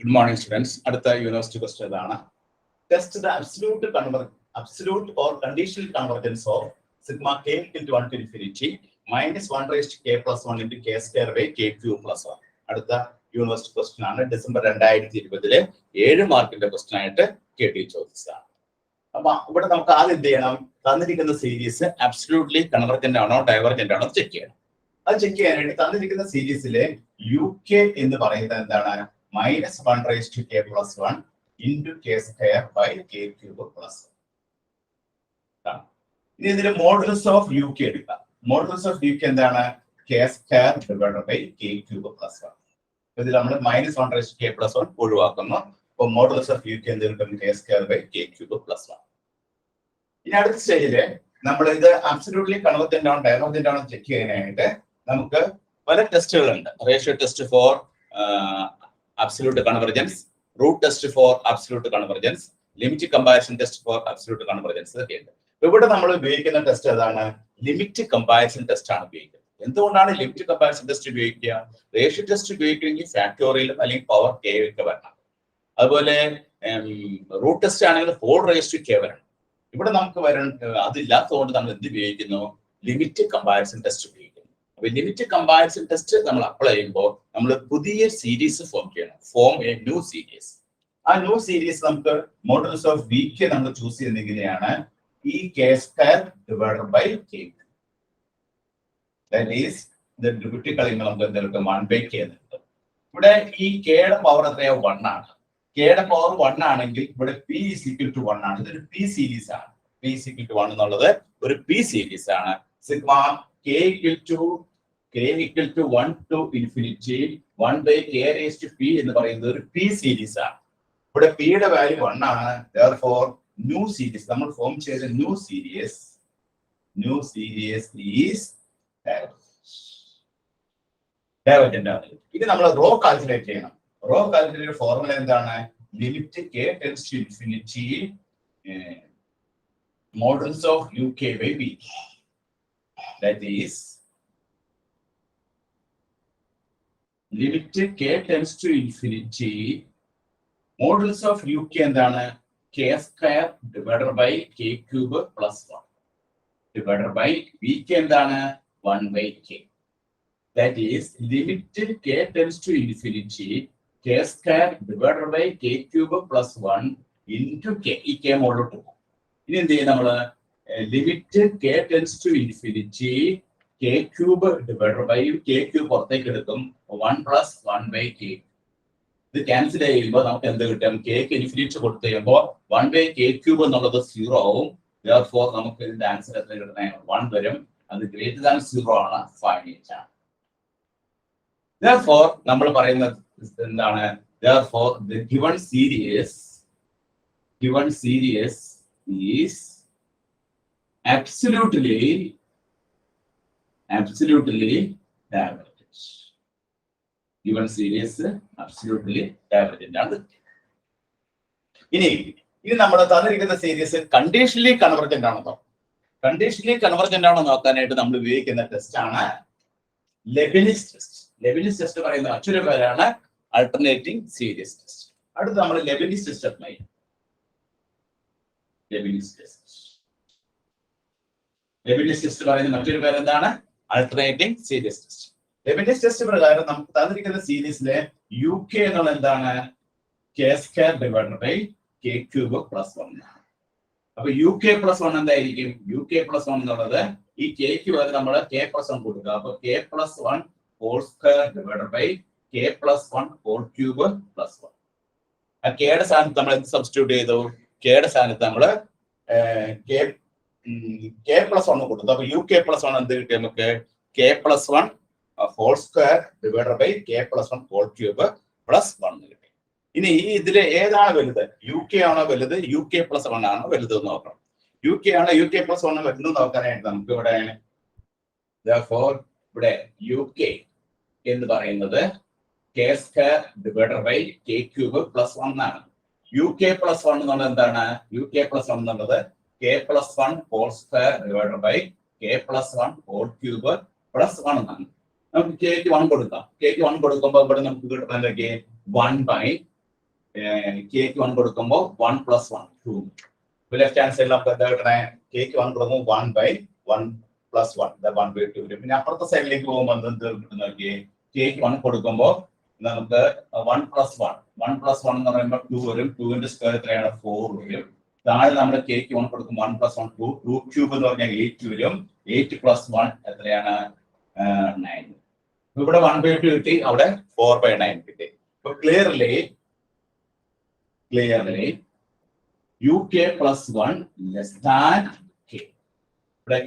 Good morning, students. അടുത്ത university question ഇതാണ്. Test the absolute or conditional convergence of sigma k equal to 1 to infinity minus 1 raised to k plus 1 into k square by k cube plus 1. അടുത്ത university question ആണ്. December 2020 7 മാർക്കിന്റെ question ആയിട്ട് കേട്ടി ചോദിച്ചതാണ്. അപ്പൊ ഇവിടെ നമുക്ക് ആദ്യം എന്ത് ചെയ്യണം? തന്നിരിക്കുന്ന സീരീസ് അബ്സല്യൂട്ട്ലി കൺവെർജന്റ് ആണോ ഡൈവർജന്റ് ആണോ ചെക്ക് ചെയ്യണം. അത് ചെക്ക് ചെയ്യാനായിട്ട് തന്നിരിക്കുന്ന സീരീസിലെ യു കെ എന്ന് പറയുന്നത് എന്താണ്? minus 1 raised to k plus 1 into k square by k cube plus 1. ഇനി ഇതിന്റെ മോഡുലസ് ഓഫ് യു കെ എടുക്കാം. മോഡുലസ് ഓഫ് യു കെ എന്താണ്? k square divided by k cube plus 1. ഇതിൽ നമ്മൾ minus 1 raised to k plus 1 ഒഴിവാക്കുന്നു. അപ്പോൾ modulus of U K എന്ത് കിട്ടും? k square by k cube plus 1. ഇനി അടുത്ത സ്റ്റേജില് നമ്മൾ ഇത് അബ്സല്യൂട്ട്ലി കൺവെർജന്റ് ആണോ ഡൈവർജന്റ് ആണോ ചെക്ക് ചെയ്യാനായിട്ട് നമുക്ക് പല ടെസ്റ്റുകളുണ്ട്. Ratio test for absolute convergence, root test for absolute convergence, limit comparison test for absolute convergence. ഇവിടെ നമ്മൾ ഉപയോഗിക്കുന്ന ടെസ്റ്റ് ഏതാണ്? ലിമിറ്റ് കമ്പാരിസൺ ടെസ്റ്റ് ആണ് ഉപയോഗിക്കുന്നത്. എന്തുകൊണ്ടാണ് ലിമിറ്റ് കമ്പാരിസൺ ടെസ്റ്റ് ഉപയോഗിക്കുക? റേഷ്യോ ടെസ്റ്റ് ഉപയോഗിക്കുകയെങ്കിൽ ഫാക്ടോറിയലും അല്ലെങ്കിൽ പവർ കെ ഒക്കെ വരണം. അതുപോലെ റൂട്ട് ടെസ്റ്റ് ആണെങ്കിൽ ഹോൾ റേസ് ടു കെ വരണം. ഇവിടെ നമുക്ക് അതില്ലാത്തതുകൊണ്ട് നമ്മൾ എന്ത് ഉപയോഗിക്കുന്നു? ലിമിറ്റ് കമ്പാരിസൺ ടെസ്റ്റ് ഉപയോഗിക്കുന്നു. അപ്പൊ ലിമിറ്റ് കമ്പാരിസൺ ടെസ്റ്റ് നമ്മൾ അപ്ലൈ ചെയ്യുമ്പോൾ നമ്മൾ പുതിയ സീരീസ് ഫോം ചെയ്യണം. Form a new series. ആ ന്യൂ സീരീസ് നമുക്ക് മോഡുലസ് ഓഫ് വി കെ നമ്മൾ ചൂസ് ചെയ്യുന്നത് എങ്ങനെയാണ്? ഈ K square divided by K. That is ഇത് ഡെറിവേറ്റീവ് കളയുമ്പോൾ നമുക്ക് എന്തെങ്കിലും 1/k എന്നുണ്ട്. ഇവിടെ ഈ കെയുടെ പവർ എത്രയോ 1 ആണ്. കെയുടെ പവർ 1 ആണെങ്കിൽ ഇവിടെ p is equal to 1 ആണ്. ഇതൊരു p സീരീസ് ആണ്. p is equal to 1 എന്നുള്ളത് ഒരു p സീരീസ് ആണ്. Sigma k equal to 1 to infinity 1 by k raised to p എന്ന് പറയുന്നത് ഒരു p സീരീസ് ആണ്. ഇവിടെ p യുടെ വാല്യൂ 1 ആണ്. therefore ന്യൂ സീരീസ് നമ്മൾ ഫോം ചെയ്ത ന്യൂ സീരീസ് ഈസ് ഡൈവർജന്റ് ആണ്. ഇനി നമ്മൾ റോ കാൽക്കുലേറ്റ് ചെയ്യണം. റോ കാൽക്കുലേറ്റ് ഫോർമുല എന്താണ്? Limit k tends to infinity modulus of uk by v. That is limit k tends to infinity modulus of uk എന്താണ്? k square divided by k cube plus 1 divided by vk എന്താണ്? 1/k. That is limit k tends to infinity k square divided by k cube plus 1 into k. ഈ k മോളിലോട്ട് പോകും. ഇനി എന്ത് ചെയ്യും നമ്മള്? Limit k tends to infinity k cube divided by k cube പുറത്തേക്ക് എടുക്കും. 1 plus 1/k. ഇത് cancel ചെയ്യുമ്പോൾ നമുക്ക് എന്ത് കിട്ടും? k ഇൻഫിനിറ്റി കൊടുത്തു കഴിയുമ്പോൾ 1/k cube എന്നുള്ളത് 0 ആവും. therefore നമുക്ക് ഇതിന്റെ ആൻസർ എത്ര കിട്ടുന്നത്? 1 വരും. അത് ഗ്രേറ്റർ ദാൻ 0 ആണ്, ഫൈനൈറ്റ് ആണ്. therefore നമ്മൾ പറയുന്നത് എന്താണ്? therefore the given series is absolutely divergent. Given series absolutely divergent ആണ്. ഇനി നമ്മൾ തന്നിരിക്കുന്ന സീരീസ് കണ്ടീഷണലി കൺവെർജന്റ് ആണോ? കണ്ടീഷണലി കൺവെർജന്റ് ആണോ നോക്കാനായിട്ട് നമ്മൾ ഉപയോഗിക്കുന്ന ടെസ്റ്റ് ആണ് ലെബിനിസ് ടെസ്റ്റ്. ലെബിനിസ് ടെസ്റ്റ് പറയുന്ന മറ്റൊരു പേരാണ് ആൾട്ടർനേറ്റിംഗ് സീരീസ് ടെസ്റ്റ്. അടുത്ത് നമ്മൾ ലെബിനിസ് ടെസ്റ്റ് അപ്ലൈ ചെയ്യും. ലെബിനിസ് ടെസ്റ്റ് പറയുന്ന മറ്റൊരു പേര് എന്താണ്? Alternating series test. Leibniz test പ്രകാരം നമുക്ക് തന്നിരിക്കുന്ന സീരീസിലെ യു കെ എന്നുള്ള എന്താണ്? K square divided by K cube plus 1. അപ്പൊ യു കെ പ്ലസ് 1 എന്തായിരിക്കും? യു കെ പ്ലസ് 1 എന്നുള്ളത് ഈ കെക്ക് പകരം നമ്മൾ കെ പ്ലസ് 1 കൊടുക്കുക. അപ്പൊ K plus 1 whole square divided by K plus 1 whole cube plus 1. ആ കെയുടെ സ്ഥാനത്ത് നമ്മൾ എന്ത് സബ്സ്റ്റിറ്റ്യൂട്ട് ചെയ്തു? കെയുടെ സ്ഥാനത്ത് നമ്മൾ കെ പ്ലസ് 1 കൊടുത്തു. അപ്പൊ യു കെ പ്ലസ് 1 എന്ത് കിട്ടി നമുക്ക്? K plus 1 whole square divided by K plus 1 whole cube plus 1 കിട്ടി. ഇനി ഇതില് ഏതാണ് വലുത്? യു കെ ആണോ വലുത്? യു കെ പ്ലസ് 1 ആണോ വലുത് എന്ന് നോക്കണം. യു കെ ആണോ യു കെ പ്ലസ് 1 വലുത് നോക്കാനായിട്ട് നമുക്ക് ഇവിടെ യു കെ എന്ന് പറയുന്നത് K square divided by K cube plus 1 ആണ്. യു കെ പ്ലസ് 1 എന്നുള്ളത് എന്താണ്? യു കെ പ്ലസ് 1 എന്നുള്ളത് K plus 1 whole square divided by K plus 1 whole cube plus 1 എന്നാണ്. നമുക്ക് കെക്ക് 1 കൊടുക്കാം. കെക്ക് 1 കൊടുക്കുമ്പോൾ ഇവിടെ നമുക്ക് കിട്ടുന്നത് 1/k കേക്ക് 1 കൊടുക്കുമ്പോൾ 1 + 1 2. ലെഫ്റ്റ് ഹാൻഡ് സൈഡിൽ നമുക്ക് എന്താ കിട്ടണേ? കേക്ക് 1 കൊടുക്കുമ്പോൾ 1/1 + 1 1/2 വരും. പിന്നെ അപ്പുറത്തെ സൈഡിലേക്ക് പോകുമ്പോൾ എന്ത് കിട്ടുന്ന നോക്കിയേ? കേക്ക് 1 കൊടുക്കുമ്പോൾ നമുക്ക് 1 + 1 1 + 1 എന്ന് പറയുമ്പോൾ 2 വരും. 2ന്റെ സ്ക്വയർ എത്രയാണ്? 4 വരും. താഴെ നമ്മുടെ കേക്ക് 1 കൊടുക്കും 1 + 1 2 2 ക്യൂബ് എന്ന് പറഞ്ഞാൽ 8 വരും. 8 + 1 എത്രയാണ്? 9. ഇവിടെ 1/2 കിട്ടി, അവിടെ 4/9 കിട്ടി. അപ്പൊ ക്ലിയർലി UK + 1 < K. ഇവിടെ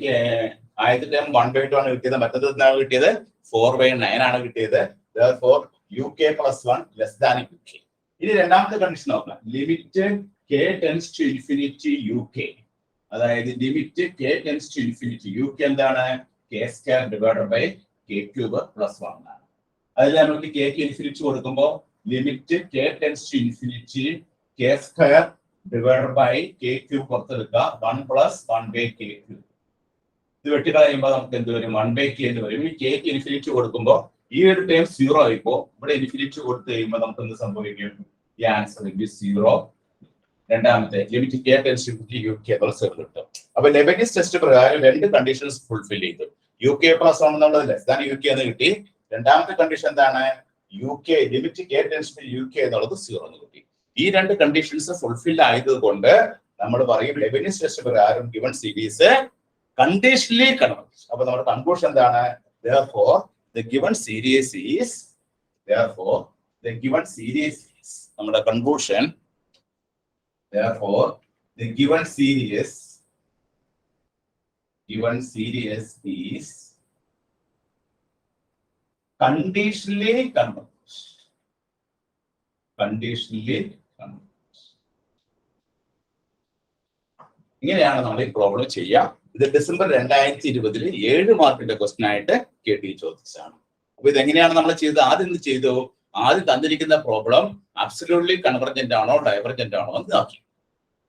ആദ്യത്തെ ടേം 1/2 ആണ് കിട്ടിയത്, മറ്റേത് എന്താണ് കിട്ടിയത്? 4/9 ആണ് കിട്ടിയത്. Therefore UK + 1 < UK. ഇനി രണ്ടാമത്തെ കണ്ടീഷൻ നോക്കാം. Limit K tends to infinity UK. അതായത് limit K tends to infinity UK എന്താണ്? K² / K³ + 1 ആണ്. അതിൽ നമുക്ക് K ക്ക് ഇൻഫിനിറ്റി കൊടുക്കുമ്പോൾ limit K tends to infinity K² / K³ പുറത്തെടുക്കുക. 1 + 1/K³. ഇത് വെട്ടിക്കളയുമ്പോൾ നമുക്ക് എന്ത് വരും? 1/K എന്ന് വരും. ഈ K ക്ക് ഇൻഫിനിറ്റി കൊടുക്കുമ്പോൾ ഈ ഒരു ടേം 0 ആയിപ്പോ ഇവിടെ ഇൻഫിനിറ്റി കൊടുത്തു കഴിയുമ്പോൾ നമുക്ക് എന്ത് സംഭവിക്കും? ഈ ആൻസർ 0. രണ്ടാമത്തെ limit K tends to infinity UK എന്നുള്ള സെർവ് കിട്ടും. അപ്പൊ ലെബനിസ് ടെസ്റ്റ് പ്രകാരം രണ്ട് കണ്ടീഷൻസ് ഫുൾഫിൽ ചെയ്തു. UK + 1 എന്നുള്ളത് < UK എന്ന് കിട്ടി. രണ്ടാമത്തെ കണ്ടീഷൻ എന്താണ്? UK limit K tends to UK എന്നുള്ളത് 0 എന്ന് കിട്ടി. ഈ രണ്ട് കണ്ടീഷൻസ് ഫുൾഫിൽ ആയതുകൊണ്ട് നമ്മൾ പറയും ലെബനിസ് ടെസ്റ്റ് പ്രകാരം ഗിവൺ സീരീസ് കണ്ടീഷണലി കൺവേർജ്. അപ്പൊ നമ്മുടെ കൺക്ലൂഷൻ എന്താണ്? Therefore the given series is നമ്മുടെ conclusion. Therefore the given series is conditionally converged. ഇങ്ങനെയാണ് നമ്മൾ ഈ പ്രോബ്ലം ചെയ്യുക. ഇത് ഡിസംബർ 2020 7 മാർക്കിന്റെ ക്വസ്റ്റ്യൻ ആയിട്ട് KT ചോദിച്ചതാണ്. അപ്പൊ ഇതെങ്ങനെയാണ് നമ്മൾ ചെയ്തത്? ആദ്യം തന്നിരിക്കുന്ന പ്രോബ്ലം അബ്സല്യൂട്ട്ലി കൺവെർജന്റ് ആണോ ഡൈവർജന്റ് ആണോ എന്ന് നോക്കി.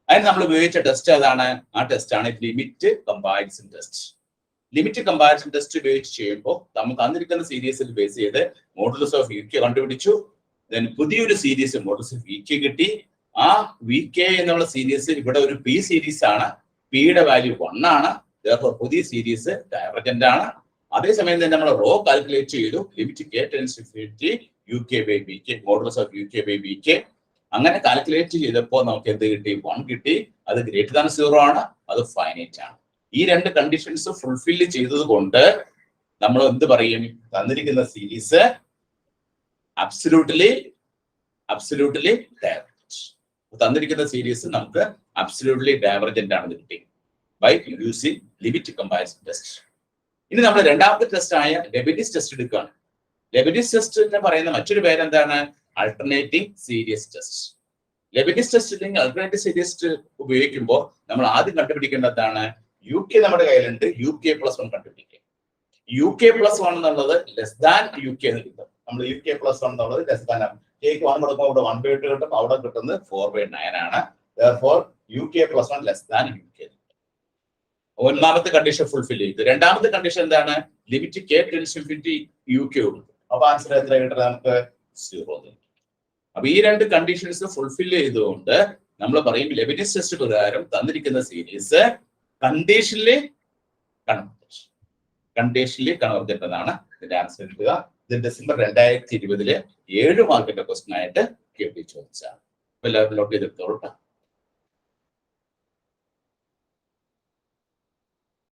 അതിന് നമ്മൾ ഉപയോഗിച്ച ടെസ്റ്റ് ഏതാണ്? ആ ടെസ്റ്റ് ആണ് limit comparison test. Limit comparison test ഉപയോഗിച്ച് ചെയ്യുമ്പോൾ നമുക്ക് തന്നിരിക്കുന്ന സീരീസിൽ ബേസ് ചെയ്ത് മോഡുലസ് ഓഫ് UK കണ്ടുപിടിച്ചു. ദെൻ പുതിയൊരു സീരീസ് മോഡുലസ് ഓഫ് VK കിട്ടി. ആ VK എന്നുള്ള സീരീസ് ഇവിടെ ഒരു P സീരീസ് ആണ്. Pയുടെ വാല്യൂ 1 ആണ്. Therefore പുതിയ സീരീസ് ഡൈവർജന്റ് ആണ്. അതേസമയം തന്നെ നമ്മൾ റോ കാൽക്കുലേറ്റ് ചെയ്തു. Limit K tends to infinity UK/VK modulus of UK/VK. അങ്ങനെ കാൽക്കുലേറ്റ് ചെയ്തപ്പോൾ നമുക്ക് എന്ത് കിട്ടി? 1 കിട്ടി. അത് >0 ആണ്. അത് ഫൈനൈറ്റ് ആണ്. ഈ രണ്ട് കണ്ടീഷൻസ് ഫുൾഫിൽ ചെയ്തത് കൊണ്ട് നമ്മൾ എന്ത് പറയും? തന്നിരിക്കുന്ന സീരീസ് അബ്സല്യൂട്ട്ലി ഡൈവർജന്റ്. തന്നിരിക്കുന്ന സീരീസ് നമുക്ക് അബ്സല്യൂട്ട്ലി ഡൈവർജന്റ് ആണെന്ന് കിട്ടി by using limit comparison test. ഇനി നമ്മൾ രണ്ടാമത്തെ ടെസ്റ്റ് ആയ ലെബനിസ് ടെസ്റ്റ് എടുക്കുകയാണ്. ലെബനിസ് ടെസ്റ്റ് എന്ന് പറയുന്ന മറ്റൊരു പേരെന്താണ്? Alternating series test. Leibniz test അല്ലെങ്കിൽ അൾട്ടർനേറ്റീവ് സീരീസ് ഉപയോഗിക്കുമ്പോൾ നമ്മൾ ആദ്യം കണ്ടുപിടിക്കേണ്ടതാണ് UK നമ്മുടെ കയ്യിലുണ്ട്. UK + 1 കണ്ടുപിടിക്കുക. UK + 1 എന്നുള്ളത് UK എന്ന് കിട്ടും. നമ്മൾ UK + 1 എന്നുള്ളത് K 1 കൊടുക്കുമ്പോൾ ഇവിടെ 1/2 കിട്ടും. അവിടെ കിട്ടുന്നത് 4/9 ആണ്. Therefore UK + 1 UK. ഒന്നാമത്തെ കണ്ടീഷൻ ഫുൾഫിൽ ചെയ്തു. രണ്ടാമത്തെ കണ്ടീഷൻ എന്താണ്? Limit K tends to infinity UK. അപ്പൊ ആൻസർ എത്ര കിട്ടുന്നത്? നമുക്ക് 0. അപ്പൊ ഈ രണ്ട് കണ്ടീഷൻസ് ഫുൾഫിൽ ചെയ്തുകൊണ്ട് നമ്മൾ പറയും ലെബനിസ് ടെസ്റ്റ് പ്രകാരം തന്നിരിക്കുന്ന സീരീസ് കണ്ടീഷണലി കൺവെർജന്റ് എന്നാണ് ഇതിന്റെ ആൻസർ കിട്ടുക. ഇത് ഡിസംബർ 2020 7 മാർക്കിന്റെ ക്വസ്റ്റ്യൻ ആയിട്ട് KT ചോദിച്ചതാണ്. എല്ലാവരും നോട്ട് ചെയ്തെടുത്തോളൂ.